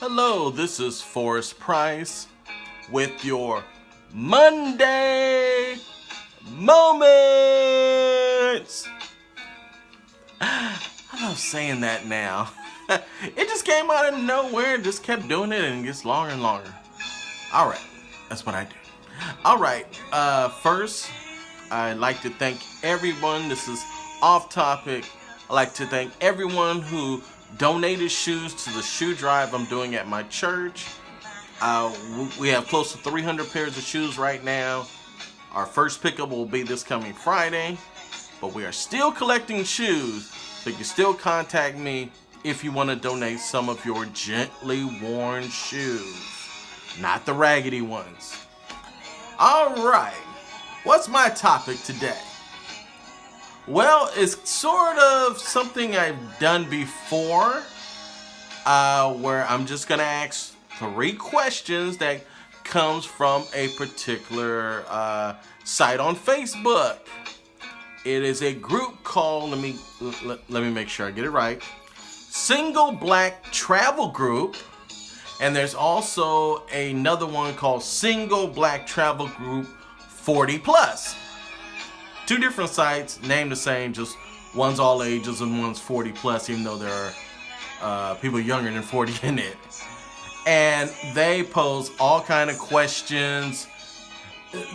Hello, this is Forrest Price with your Monday Moments. I love saying that now. It just came out of nowhere and just kept doing it and it gets longer and longer. Alright, that's what I do. Alright, first, I'd like to thank everyone. This is off topic. I'd like to thank everyone who donated shoes to the shoe drive I'm doing at my church. We have close to 300 pairs of shoes right now. Our first pickup will be this coming Friday, but we are still collecting shoes, so you can still contact me if you want to donate some of your gently worn shoes, not the raggedy ones. Alright, what's my topic today? Well, it's sort of something I've done before, where I'm just going to ask 3 questions that comes from a particular site on Facebook. It is a group called, let me make sure I get it right, Single Black Travel Group, and there's also another one called Single Black Travel Group 40 Plus. 2 different sites, named the same, just one's all ages and one's 40 plus, even though there are people younger than 40 in it. And they pose all kind of questions.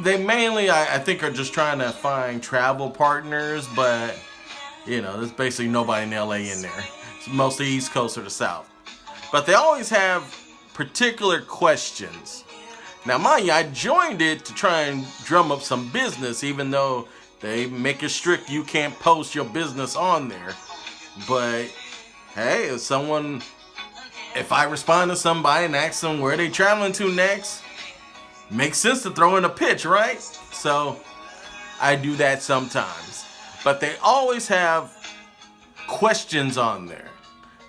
They mainly, I think, are just trying to find travel partners, but, you know, there's basically nobody in LA in there. It's mostly East Coast or the South. But they always have particular questions. Now, mind you, I joined it to try and drum up some business, even though they make it strict you can't post your business on there. But hey, if I respond to somebody and ask them where they traveling to next, makes sense to throw in a pitch, right? So I do that sometimes. But they always have questions on there.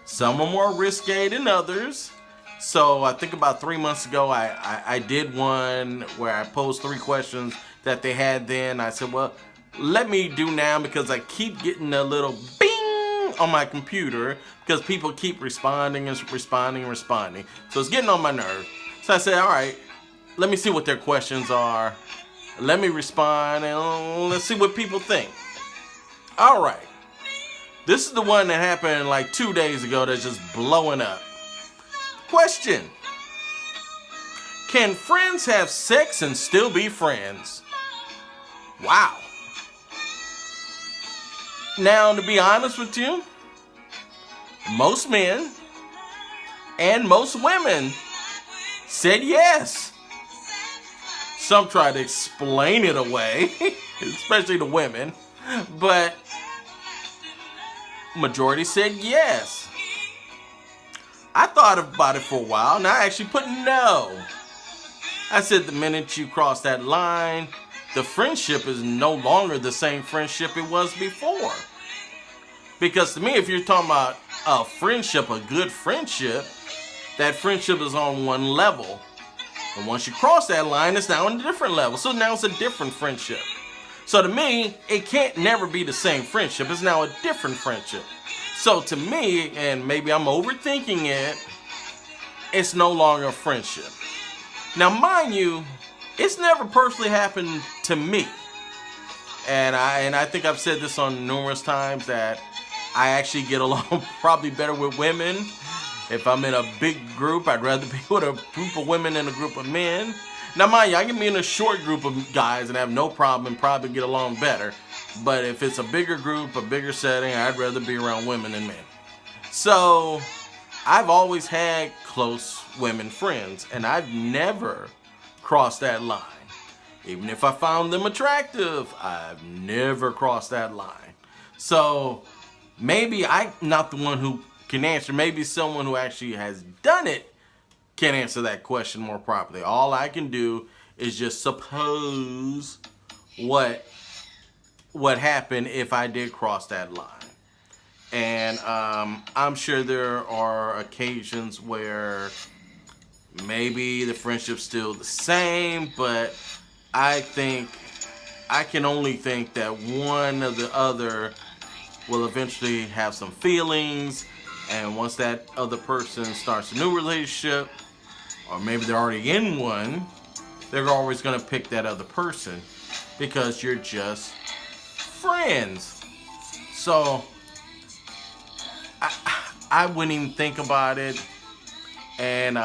Some are more risque than others. So I think about 3 months ago, I did one where I posed 3 questions that they had then. I said, well, let me do now, because I keep getting a little bing on my computer because people keep responding. So it's getting on my nerve. So I said, all right, let me see what their questions are. Let me respond and let's see what people think. All right. This is the one that happened like 2 days ago that's just blowing up. Question: can friends have sex and still be friends? Wow. Now, to be honest with you, most men and most women said yes. Some try to explain it away, especially the women, but majority said yes. I thought about it for a while, and I actually put no. I said the minute you cross that line, the friendship is no longer the same friendship it was before. Because to me, if you're talking about a friendship, a good friendship, that friendship is on one level. And once you cross that line, it's now on a different level. So now it's a different friendship. So to me, it can't never be the same friendship. It's now a different friendship. So to me, and maybe I'm overthinking it, it's no longer a friendship. Now, mind you, it's never personally happened to me. And I think I've said this on numerous times that I actually get along probably better with women. If I'm in a big group, I'd rather be with a group of women than a group of men. Now, mind you, I can be in a short group of guys and have no problem and probably get along better. But if it's a bigger group, a bigger setting, I'd rather be around women than men. So I've always had close women friends, and I've never crossed that line. Even if I found them attractive, I've never crossed that line. So maybe I'm not the one who can answer. Maybe someone who actually has done it can answer that question more properly. All I can do is just suppose what happened if I did cross that line. And I'm sure there are occasions where maybe the friendship's still the same, but I can only think that one or the other will eventually have some feelings, And once that other person starts a new relationship, or maybe they're already in one, they're always going to pick that other person because you're just friends. So I wouldn't even think about it. And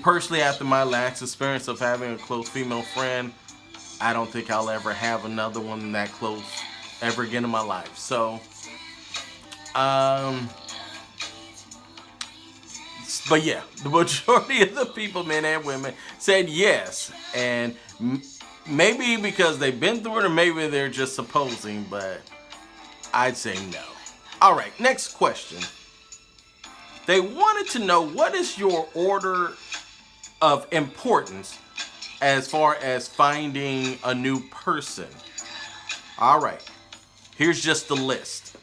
personally, after my last experience of having a close female friend, I don't think I'll ever have another one that close ever again in my life. So, but yeah, the majority of the people, men and women, said yes. And maybe because they've been through it, or maybe they're just supposing, but I'd say no. All right, next question. They wanted to know, what is your order of importance as far as finding a new person? All right, here's just the list.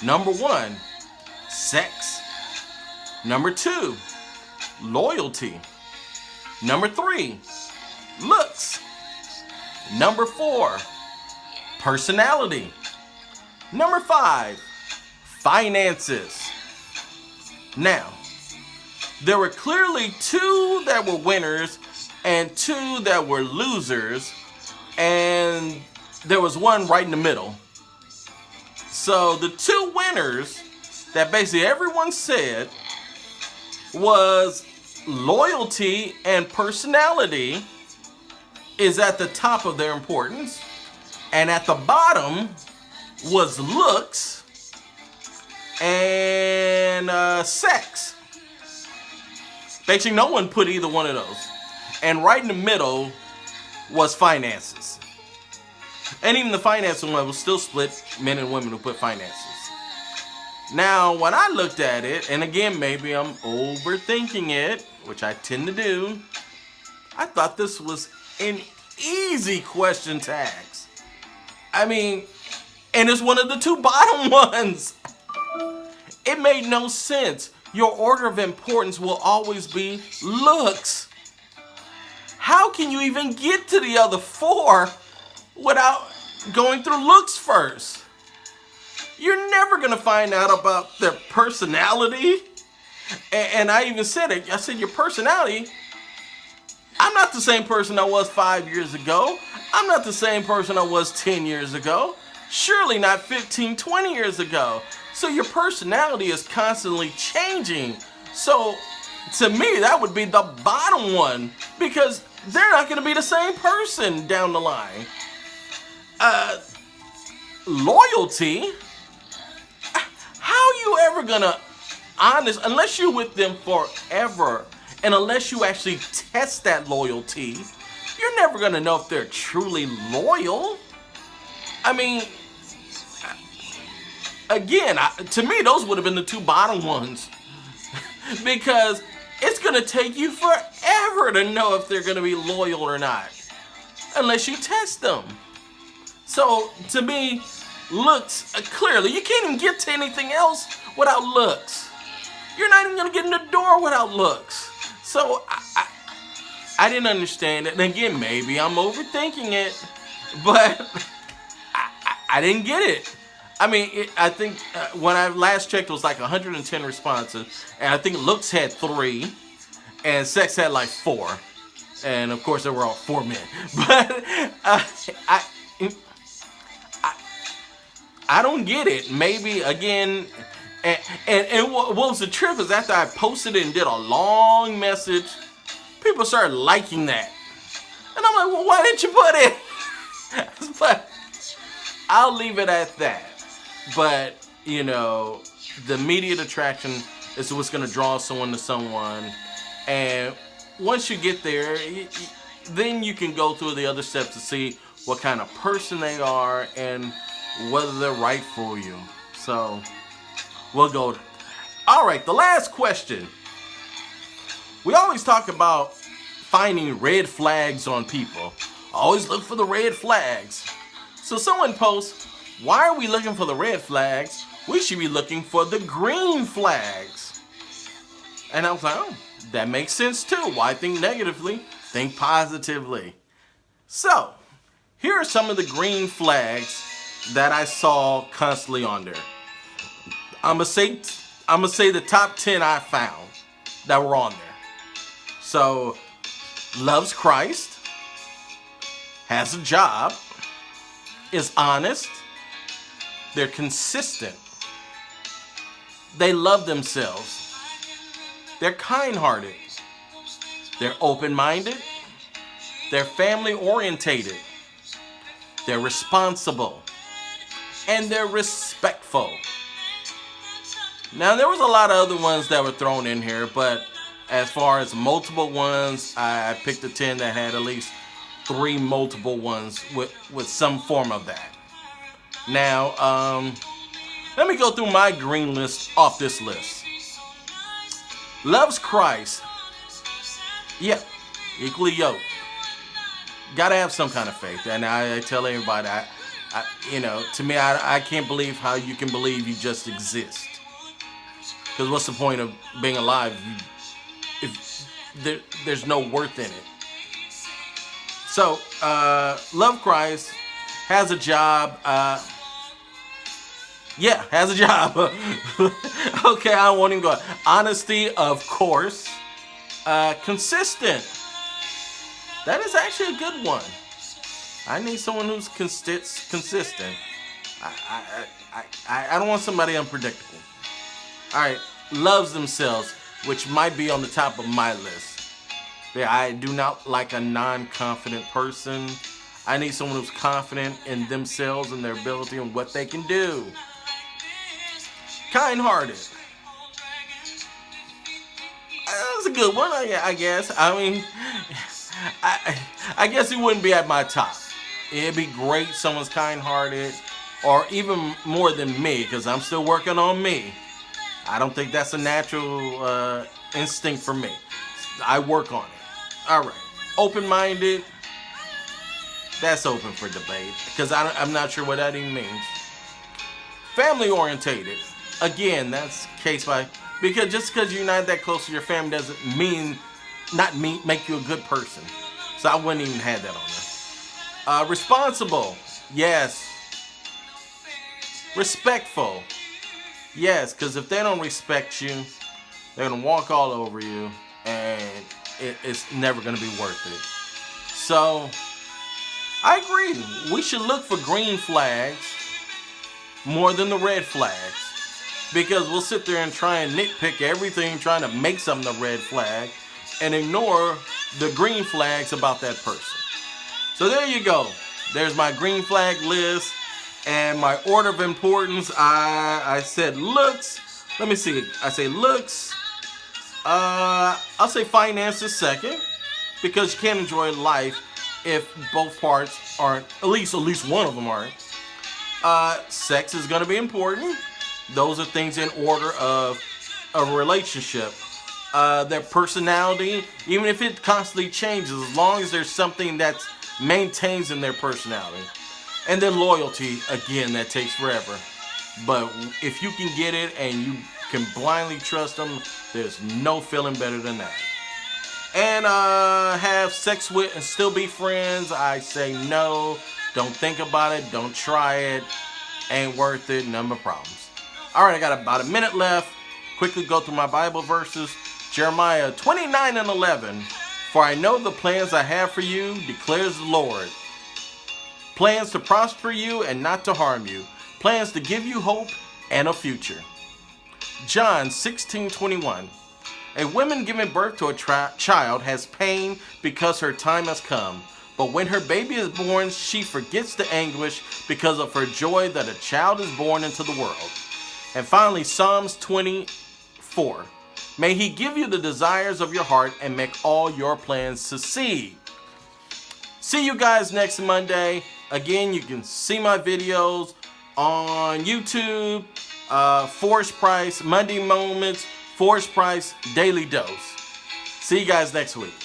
Number 1, sex. Number 2, loyalty. Number 3, looks. Number 4, personality. Number 5, finances. Now, there were clearly 2 that were winners and 2 that were losers, and there was one right in the middle. So the 2 winners that basically everyone said was loyalty and personality is at the top of their importance, and at the bottom was looks and sex. Basically, no one put either one of those. And right in the middle was finances. And even the finance one was still split, men and women who put finances. Now, when I looked at it, and again, maybe I'm overthinking it, which I tend to do, I thought this was an easy question to ask. I mean, and it's one of the 2 bottom ones. It made no sense. Your order of importance will always be looks. How can you even get to the other 4 without going through looks first? You're never going to find out about their personality. And I even said it. I said, your personality, I'm not the same person I was 5 years ago. I'm not the same person I was 10 years ago. Surely not 15, 20 years ago. So your personality is constantly changing. So to me, that would be the bottom one, because they're not going to be the same person down the line. Loyalty? How are you ever going to unless you're with them forever, and unless you actually test that loyalty, you're never going to know if they're truly loyal. I mean, again, to me, those would have been the 2 bottom ones. Because it's going to take you forever to know if they're going to be loyal or not, unless you test them. So, to me, looks, clearly, you can't even get to anything else without looks. You're not even going to get in the door without looks. So, I didn't understand it. And again, maybe I'm overthinking it, but I didn't get it. I mean, I think when I last checked, it was like 110 responses, and I think looks had 3, and sex had like 4, and of course they were all 4 men. But I don't get it. Maybe again, and what was the trip is after I posted it and did a long message, people started liking that, and I'm like, well, why didn't you put it? But I'll leave it at that. But, you know, the immediate attraction is what's going to draw someone to someone. And once you get there, then you can go through the other steps to see what kind of person they are and whether they're right for you. So, we'll go. All right, the last question. We always talk about finding red flags on people. Always look for the red flags. So someone posts, why are we looking for the red flags? We should be looking for the green flags. And I was like, oh, that makes sense too. Why think negatively? Think positively. So, here are some of the green flags that I saw constantly on there. I'm gonna say the top 10 I found that were on there. So, loves Christ, has a job, is honest, they're consistent, they love themselves, they're kind-hearted, they're open-minded, they're family-orientated, they're responsible, and they're respectful. Now, there was a lot of other ones that were thrown in here, but as far as multiple ones, I picked the 10 that had at least 3 multiple ones with some form of that. Now, let me go through my green list off this list. Loves Christ. Yeah, equally yoked. Gotta have some kind of faith. And I tell everybody, to me, I can't believe how you can believe you just exist. Because what's the point of being alive if there's no worth in it? So, love Christ, has a job. Has a job. Okay, I won't even go. Honesty, of course. Consistent. That is actually a good one. I need someone who's consistent. I don't want somebody unpredictable. All right, loves themselves, which might be on the top of my list. Yeah, I do not like a non-confident person. I need someone who's confident in themselves and their ability and what they can do. Kind-hearted. That's a good one, I guess. I mean, I guess it wouldn't be at my top. It'd be great someone's kind-hearted, or even more than me, because I'm still working on me. I don't think that's a natural instinct for me. I work on it. All right. Open-minded. That's open for debate, because I'm not sure what that even means. Family-orientated. Again, that's case by... Because just because you're not that close to your family doesn't make you a good person. So I wouldn't even have that on there. Responsible. Yes. Respectful. Yes, because if they don't respect you, they're going to walk all over you, and it's never going to be worth it. So, I agree. We should look for green flags more than the red flags. Because we'll sit there and try and nitpick everything, trying to make something a red flag, and ignore the green flags about that person. So there you go. There's my green flag list. And my order of importance, I said looks. Let me see. I say looks. I'll say finances second, because you can't enjoy life if both parts aren't, at least one of them aren't. Sex is going to be important. Those are things in order of a relationship. Their personality, even if it constantly changes, as long as there's something that maintains in their personality. And then loyalty, again, that takes forever. But if you can get it and you can blindly trust them, there's no feeling better than that. And have sex with and still be friends, I say no. Don't think about it. Don't try it. Ain't worth it. None but problems. All right, I got about a minute left. Quickly go through my Bible verses. Jeremiah 29:11. For I know the plans I have for you, declares the Lord. Plans to prosper you and not to harm you. Plans to give you hope and a future. John 16:21. A woman giving birth to a child has pain because her time has come. But when her baby is born, she forgets the anguish because of her joy that a child is born into the world. And finally, Psalms 24. May he give you the desires of your heart and make all your plans succeed. See you guys next Monday. Again, you can see my videos on YouTube, Forrest Price, Monday Moments, Forrest Price, Daily Dose. See you guys next week.